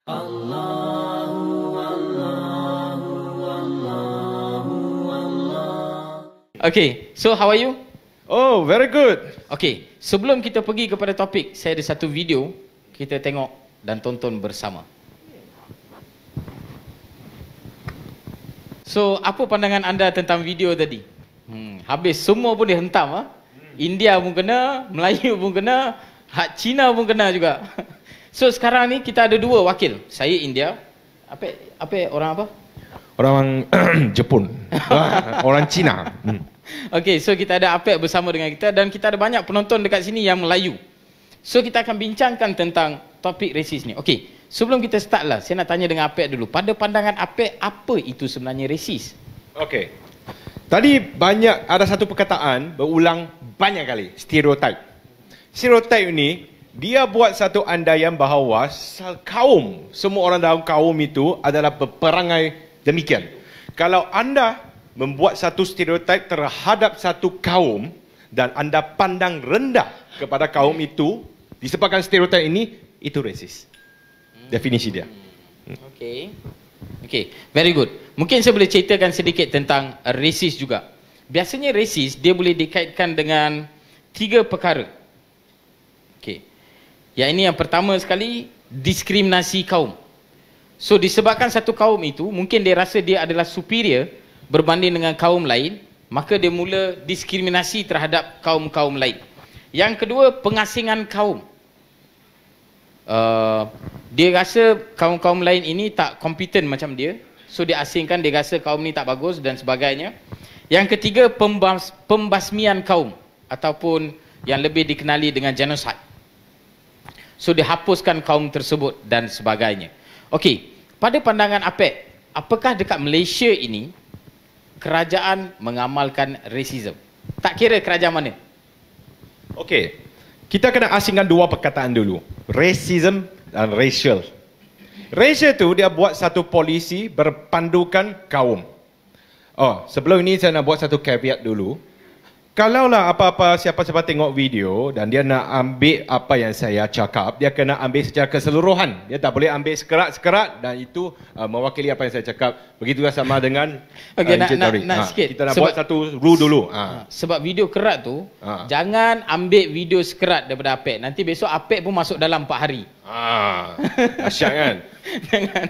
Okay, so how are you? Oh, very good. Okay, sebelum kita pergi kepada topik, saya ada satu video kita tengok dan tonton bersama. So, apa pandangan anda tentang video tadi? Habis semua pun dihentam ah. India pun kena, Melayu pun kena, hak Cina pun kena juga. So sekarang ni kita ada dua wakil. Saya India. Apa orang apa? Orang Jepun. Orang Cina. Okay, so kita ada Apek bersama dengan kita dan kita ada banyak penonton dekat sini yang Melayu. So kita akan bincangkan tentang topik resis ni. Okay, sebelum kita start lah, saya nak tanya dengan Apek dulu. Pada pandangan Apek, apa itu sebenarnya resis? Okay. Tadi ada satu perkataan berulang banyak kali. Stereotype. Stereotype ni, dia buat satu andaian bahawa semua orang dalam kaum itu adalah berperangai demikian. Kalau anda membuat satu stereotip terhadap satu kaum dan anda pandang rendah kepada kaum itu disebabkan stereotip ini, itu resis. Definisi dia. Okay, very good. Mungkin saya boleh ceritakan sedikit tentang resis juga. Biasanya resis dia boleh dikaitkan dengan 3 perkara. Okay. Yang ini yang pertama sekali, diskriminasi kaum. So disebabkan satu kaum itu mungkin dia rasa dia adalah superior berbanding dengan kaum lain, maka dia mula diskriminasi terhadap kaum-kaum lain. Yang kedua, pengasingan kaum. Dia rasa kaum-kaum lain ini tak kompeten macam dia, so dia asingkan, dia rasa kaum ni tak bagus dan sebagainya. Yang ketiga, pembasmian kaum ataupun yang lebih dikenali dengan genocide. So dia hapuskan kaum tersebut dan sebagainya. Okey, pada pandangan Apek, apakah dekat Malaysia ini kerajaan mengamalkan rasism? Tak kira kerajaan mana. Okey. Kita kena asingkan 2 perkataan dulu. Racism dan racial. Racial tu dia buat satu polisi berpandukan kaum. Oh, sebelum ini saya nak buat satu caveat dulu. Kalaulah siapa-siapa tengok video dan dia nak ambil apa yang saya cakap, dia kena ambil secara keseluruhan. Dia tak boleh ambil sekerat-sekerat dan itu mewakili apa yang saya cakap. Begitulah sama dengan nak sikit. Kita nak buat satu rule dulu. Sebab video kerat tu, jangan ambil video sekerat daripada Apek. Nanti besok Apek pun masuk dalam 4 hari. Asyik kan? Jangan.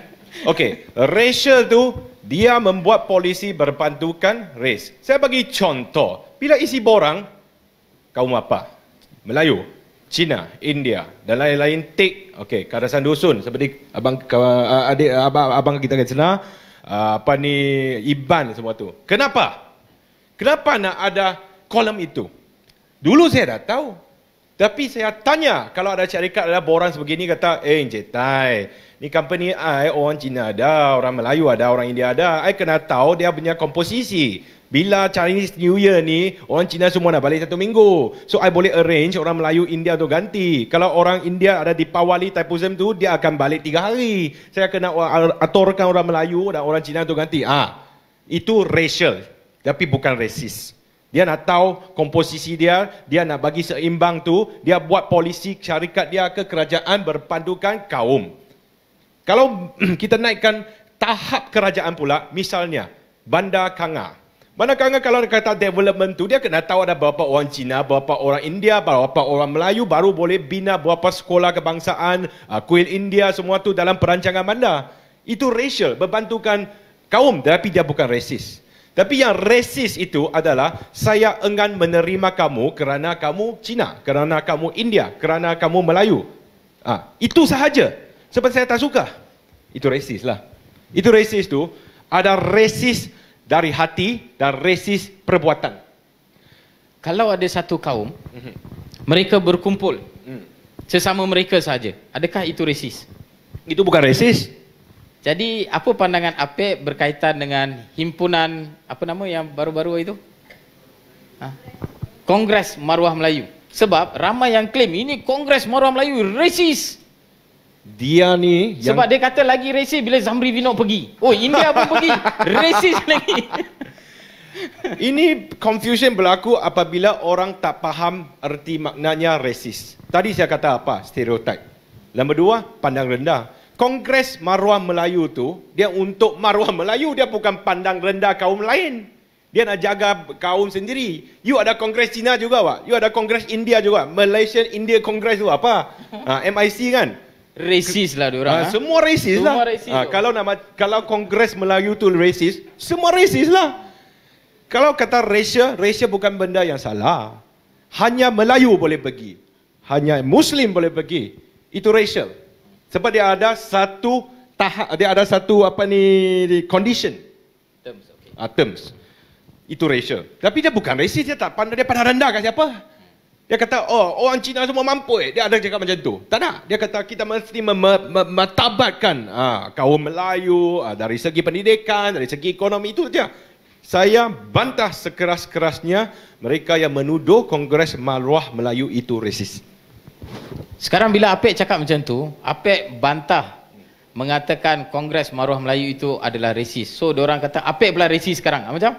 Okey, racial tu dia membuat polisi berpandukan race. Saya bagi contoh. Bila isi borang, kaum apa? Melayu, Cina, India dan lain-lain take. Okey, Kadasan Dusun seperti abang kita kat sana, Iban semua tu. Kenapa? Kenapa nak ada kolom itu? Dulu saya dah tahu. Tapi saya tanya, kalau ada syarikat ada borang sebegini kata, Encik Tai, ni company I orang Cina ada, orang Melayu ada, orang India ada. I kena tahu dia punya komposisi. Bila Chinese New Year ni, orang Cina semua nak balik 1 minggu. So, I boleh arrange orang Melayu India tu ganti. Kalau orang India ada di Pawali Thaipusam tu, dia akan balik 3 hari. Saya kena aturkan orang Melayu dan orang Cina tu ganti. Itu racial. Tapi bukan racist. Dia nak tahu komposisi dia, dia nak bagi seimbang tu, dia buat polisi syarikat dia ke kerajaan berpandukan kaum. Kalau kita naikkan tahap kerajaan pula, misalnya Bandar Kanga. Bandar Kanga kalau dia kata development tu, dia kena tahu ada berapa orang Cina, berapa orang India, berapa orang Melayu, baru boleh bina berapa sekolah kebangsaan, kuil India, semua tu dalam perancangan bandar. Itu racial, berbantukan kaum, tapi dia bukan rasis. Tapi yang rasis itu adalah saya enggan menerima kamu kerana kamu Cina, kerana kamu India, kerana kamu Melayu. Itu sahaja. Sebab saya tak suka. Itu rasis lah. Itu rasis tu ada rasis dari hati dan resis perbuatan. Kalau ada satu kaum, mereka berkumpul sesama mereka saja, adakah itu resis? Itu bukan resis. Jadi apa pandangan Apek berkaitan dengan himpunan apa nama yang baru-baru itu? Kongres Maruah Melayu. Sebab ramai yang claim ini Kongres Maruah Melayu resis. Dia ni sebab dia kata lagi resis bila Zamri Vinod pergi. Oh, India pun pergi. Resis lagi. Ini confusion berlaku apabila orang tak faham erti maknanya resis. Tadi saya kata apa? Stereotip. Nombor 2, pandang rendah. Kongres Maruah Melayu tu, dia untuk Maruah Melayu, dia bukan pandang rendah kaum lain. Dia nak jaga kaum sendiri. You ada Kongres Cina juga, Wak. You ada Kongres India juga. Malaysian India Kongres tu apa? MIC kan? Racist lah diorang. Semua racist lah. Kalau Kongres Melayu tu racist, semua racist lah. Kalau kata racial bukan benda yang salah. Hanya Melayu boleh pergi. Hanya Muslim boleh pergi. Itu racial. Sebab dia ada satu condition. Terms, okay. Terms. Itu racial. Tapi dia bukan racist, dia pandang rendah kat siapa. Dia kata, oh orang Cina semua mampu. Dia ada cakap macam tu. Tak nak. Dia kata kita mesti mematabatkan kaum Melayu dari segi pendidikan, dari segi ekonomi, itu dia. Saya bantah sekeras-kerasnya mereka yang menuduh Kongres Maruah Melayu itu racist. Sekarang bila Apek cakap macam tu, Apek bantah mengatakan Kongres Maruah Melayu itu adalah racist. So diorang kata Apek pula racist sekarang. Macam?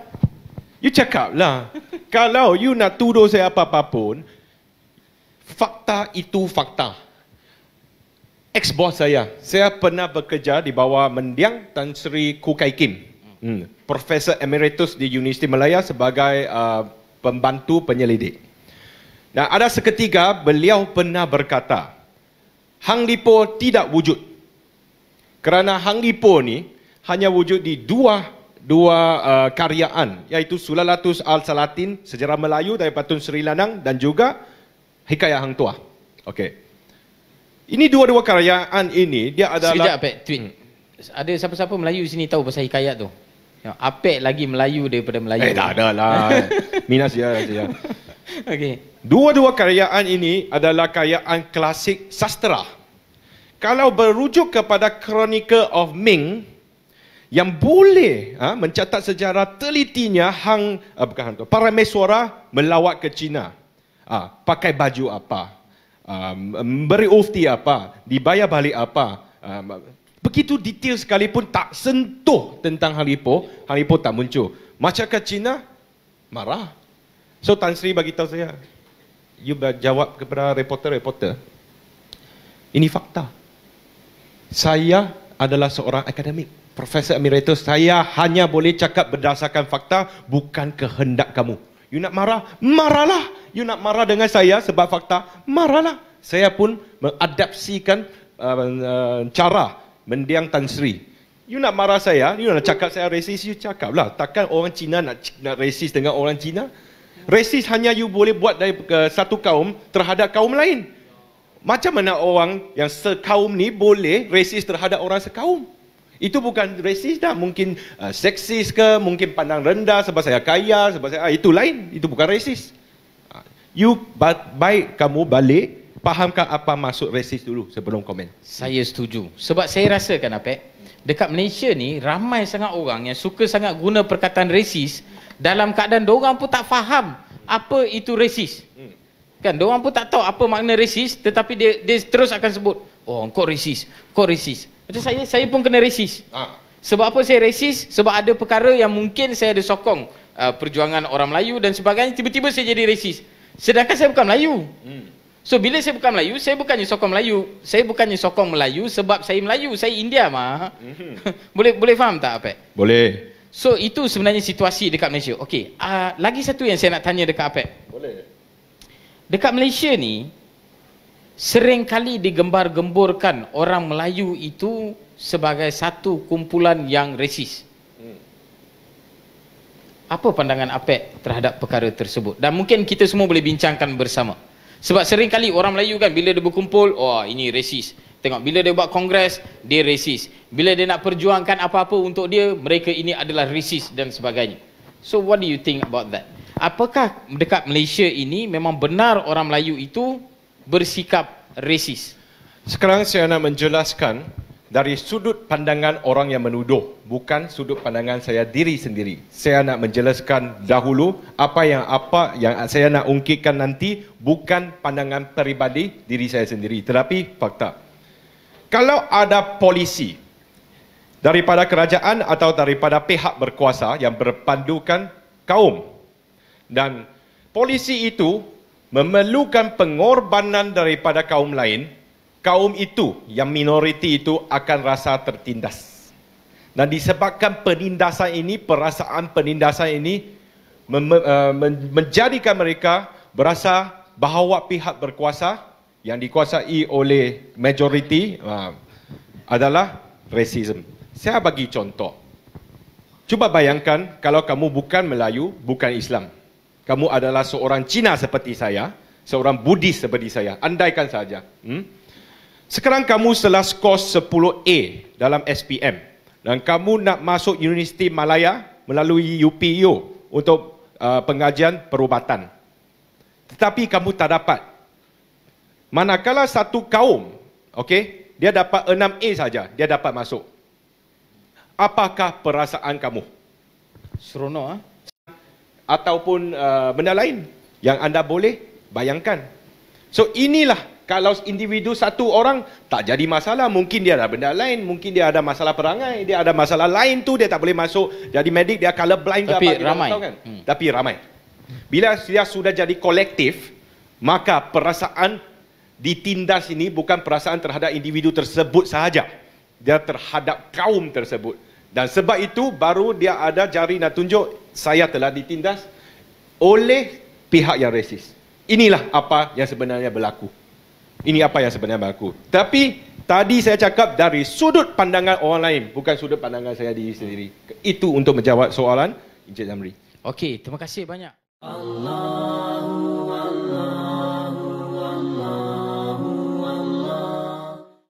You cakap lah. Kalau you nak tuduh saya apa-apa pun, fakta itu fakta. Ex-bos saya pernah bekerja di bawah mendiang Tan Sri Koo Kai Kim, Profesor Emeritus di Universiti Malaya sebagai pembantu penyelidik. Dan ada seketika beliau pernah berkata, Hang Lipo tidak wujud. Kerana Hang Lipo ni hanya wujud di dua karyaan, iaitu Sulalatus Al-Salatin, sejarah Melayu daripada Tun Sri Lanang, dan juga Hikayat Hang Tuah. Okey. Ini dua karyaan ini dia adalah. Sekejap Apek, tweet. Ada siapa-siapa Melayu sini tahu pasal Hikayat tu? Apek lagi Melayu daripada Melayu. Tak ada lah. Minus dia. Okey. Dua karyaan ini adalah karyaan klasik sastra. Kalau berujuk kepada Chronicle of Ming yang boleh mencatat sejarah telitinya Parameswara melawat ke China. Pakai baju apa? Beri ufti apa? Dibayar balik apa? Begitu detail sekalipun tak sentuh tentang Hang Lipo tak muncul. Masyarakat China marah. So Tan Sri bagi tahu saya, you jawab kepada reporter, ini fakta. Saya adalah seorang akademik, Profesor Emeritus. Saya hanya boleh cakap berdasarkan fakta, bukan kehendak kamu. You nak marah? Marahlah. You nak marah dengan saya sebab fakta? Marahlah. Saya pun mengadaptasikan cara mendiang Tan Sri. You nak marah saya, you nak cakap saya racist, you cakaplah. Takkan orang Cina nak racist dengan orang Cina? Racist hanya you boleh buat dari satu kaum terhadap kaum lain. Macam mana orang yang sekaum ni boleh racist terhadap orang sekaum? Itu bukan racist dah. Mungkin seksis ke, mungkin pandang rendah sebab saya kaya, sebab saya itu lain. Itu bukan racist. You baik kamu balik fahamkan apa maksud racist dulu sebelum komen. Saya setuju. Sebab saya rasakan Apek, dekat Malaysia ni ramai sangat orang yang suka sangat guna perkataan racist dalam keadaan diorang pun tak faham apa itu racist. Kan, diorang pun tak tahu apa makna racist, tetapi dia terus akan sebut, oh kau racist, kau racist. Macam saya pun kena racist. Sebab apa saya racist? Sebab ada perkara yang mungkin saya ada sokong perjuangan orang Melayu dan sebagainya, tiba-tiba saya jadi racist. Sedangkan saya bukan Melayu. So bila saya bukan Melayu, saya bukannya sokong Melayu. Saya bukannya sokong Melayu sebab saya Melayu, saya India mah. Boleh faham tak Apek? Boleh. So itu sebenarnya situasi dekat Malaysia. Okey, lagi satu yang saya nak tanya dekat Apek. Boleh. Dekat Malaysia ni sering kali digembar-gemburkan orang Melayu itu sebagai satu kumpulan yang resis. Apa pandangan Apek terhadap perkara tersebut? Dan mungkin kita semua boleh bincangkan bersama. Sebab sering kali orang Melayu kan bila dia berkumpul, oh ini resis. Tengok bila dia buat kongres, dia resis. Bila dia nak perjuangkan apa-apa untuk dia, mereka ini adalah resis dan sebagainya. So what do you think about that? Apakah dekat Malaysia ini memang benar orang Melayu itu bersikap resis? Sekarang saya nak menjelaskan dari sudut pandangan orang yang menuduh, bukan sudut pandangan saya diri sendiri. Saya nak menjelaskan dahulu apa yang saya nak ungkitkan nanti bukan pandangan peribadi diri saya sendiri, tetapi fakta. Kalau ada polisi daripada kerajaan atau daripada pihak berkuasa yang berpandukan kaum dan polisi itu memerlukan pengorbanan daripada kaum lain, kaum itu, yang minoriti itu akan rasa tertindas. Dan disebabkan penindasan ini, perasaan penindasan ini menjadikan mereka berasa bahawa pihak berkuasa yang dikuasai oleh majoriti adalah racism. Saya bagi contoh. Cuba bayangkan kalau kamu bukan Melayu, bukan Islam. Kamu adalah seorang Cina seperti saya, seorang Buddhis seperti saya. Andaikan saja. Sekarang kamu setelah skor 10A dalam SPM dan kamu nak masuk Universiti Malaya melalui UPU untuk pengajian perubatan. Tetapi kamu tak dapat. Manakala satu kaum, okey, dia dapat 6A saja, dia dapat masuk. Apakah perasaan kamu? Seronok Ataupun benda lain yang anda boleh bayangkan. So inilah, kalau individu satu orang tak jadi masalah, mungkin dia ada benda lain, mungkin dia ada masalah perangai, dia ada masalah lain tu, dia tak boleh masuk jadi medik, dia color blind ke tapi apa, ramai. tahu kan? Tapi ramai. Bila dia sudah jadi kolektif, maka perasaan ditindas ini bukan perasaan terhadap individu tersebut sahaja, dia terhadap kaum tersebut. Dan sebab itu baru dia ada jari nak tunjuk, saya telah ditindas oleh pihak yang rasis. Inilah apa yang sebenarnya berlaku. Ini apa yang sebenarnya berlaku. Tapi tadi saya cakap dari sudut pandangan orang lain, bukan sudut pandangan saya diri sendiri. Itu untuk menjawab soalan Encik Zamri. Okey, terima kasih banyak. Allah